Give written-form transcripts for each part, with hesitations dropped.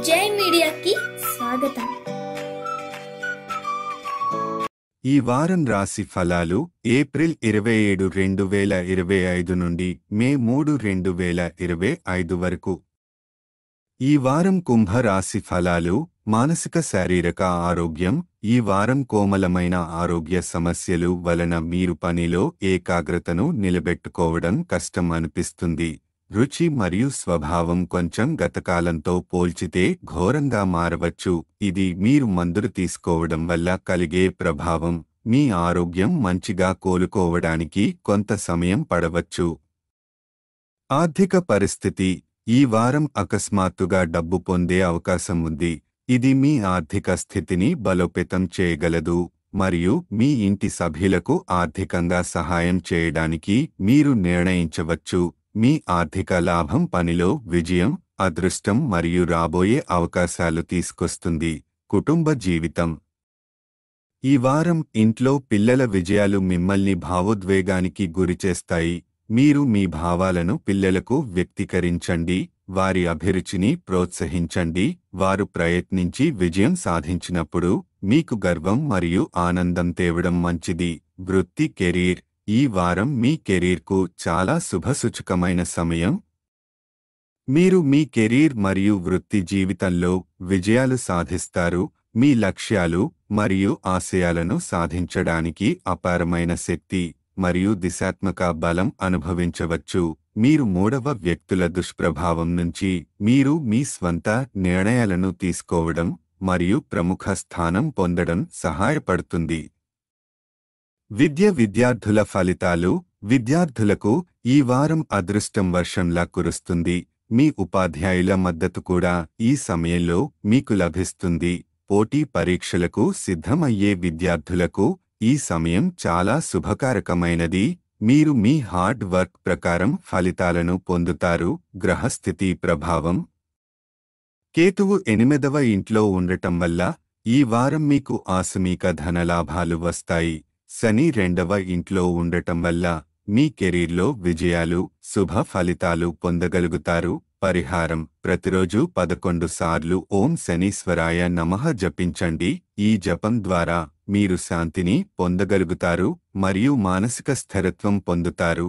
జై మీడియాకి స్వాగతం. ఈ వారం రాశి ఫలాలు ఏప్రిల్ 27, 2025 నుండి మే 3, 2025 వరకు. ఈ వారం కుంభ రాశి ఫలాలు మానసిక శారీరక ఆరోగ్యం. ఈ వారం కోమలమైన ఆరోగ్య సమస్యలు వలన మీరు పనిలో ఏకాగ్రతను నిలబెట్టుకోవడం కష్టం అనిపిస్తుంది. రుచి మరియు స్వభావం కొంచెం గతకాలంతో పోల్చితే ఘోరంగా మారవచ్చు. ఇది మీరు మందులు తీసుకోవడం వల్ల కలిగే ప్రభావం. మీ ఆరోగ్యం మంచిగా కోలుకోవడానికి కొంత సమయం పడవచ్చు. ఆర్థిక పరిస్థితి. ఈ వారం అకస్మాత్తుగా డబ్బు పొందే అవకాశం ఉంది. ఇది మీ ఆర్థిక స్థితిని బలోపేతం చేయగలదు మరియు మీ ఇంటి సభ్యులకు ఆర్థికంగా సహాయం చేయడానికి మీరు నిర్ణయించవచ్చు. మీ ఆర్థిక లాభం పనిలో విజయం, అదృష్టం మరియు రాబోయే అవకాశాలు తీసుకొస్తుంది. కుటుంబ జీవితం. ఈ వారం ఇంట్లో పిల్లల విజయాలు మిమ్మల్ని భావోద్వేగానికి గురిచేస్తాయి. మీరు మీ భావాలను పిల్లలకు వ్యక్తీకరించండి. వారి అభిరుచిని ప్రోత్సహించండి. వారు ప్రయత్నించి విజయం సాధించినప్పుడు మీకు గర్వం మరియు ఆనందం తేవడం మంచిది. వృత్తి, కెరీర్. ఈ వారం మీ కెరీర్కు చాలా శుభసూచకమైన సమయం. మీరు మీ కెరీర్ మరియు వృత్తి జీవితంలో విజయాలు సాధిస్తారు. మీ లక్ష్యాలు మరియు ఆశయాలను సాధించడానికి అపారమైన శక్తి మరియు దిశాత్మక బలం అనుభవించవచ్చు. మీరు మూడవ వ్యక్తుల దుష్ప్రభావం నుంచి మీరు మీ స్వంత నిర్ణయాలను తీసుకోవడం మరియు ప్రముఖ స్థానం పొందడం సహాయపడుతుంది. విద్యార్థుల ఫలితాలు. విద్యార్థులకు ఈ వారం అదృష్టం వర్షంలా కురుస్తుంది. మీ ఉపాధ్యాయుల మద్దతు కూడా ఈ సమయంలో మీకు లభిస్తుంది. పోటీ పరీక్షలకు సిద్ధమయ్యే విద్యార్థులకు ఈ సమయం చాలా శుభకారకమైనది. మీరు మీ హార్డ్ వర్క్ ప్రకారం ఫలితాలను పొందుతారు. గ్రహస్థితి ప్రభావం. కేతువు 8వ ఇంట్లో ఉండటం వల్ల ఈ వారం మీకు ఆకస్మిక ధనలాభాలు వస్తాయి. శని 2వ ఇంట్లో ఉండటం వల్ల మీ కెరీర్లో విజయాలు, శుభ ఫలితాలు పొందగలుగుతారు. పరిహారం. ప్రతిరోజు 11 సార్లు ఓం శనీశ్వరాయ నమః జపించండి. ఈ జపం ద్వారా మీరు శాంతిని పొందగలుగుతారు మరియు మానసిక స్థిరత్వం పొందుతారు.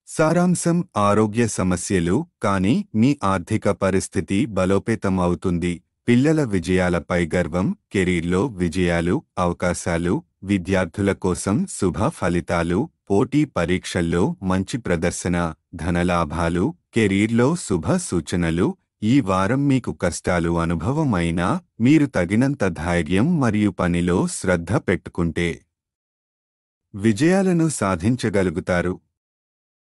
సారాంశం. ఆరోగ్య సమస్యలు కానీ మీ ఆర్థిక పరిస్థితి బలోపేతం అవుతుంది. పిల్లల విజయాలపై గర్వం, కెరీర్లో విజయాలు, అవకాశాలు, విద్యార్థుల కోసం శుభ ఫలితాలు, పోటీ పరీక్షల్లో మంచి ప్రదర్శన, ధనలాభాలు, కెరీర్లో శుభ సూచనలు. ఈ వారం మీకు కష్టాలు అనుభవమైనా మీరు తగినంత ధైర్యం మరియు పనిలో శ్రద్ధ పెట్టుకుంటే విజయాలను సాధించగలుగుతారు.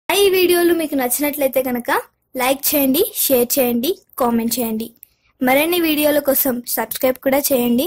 ఈ వీడియోలు మీకు నచ్చినట్లయితే కనుక లైక్ చేయండి, షేర్ చేయండి, కామెంట్ చేయండి. మరిన్ని వీడియోల కోసం సబ్స్క్రైబ్ కూడా చేయండి.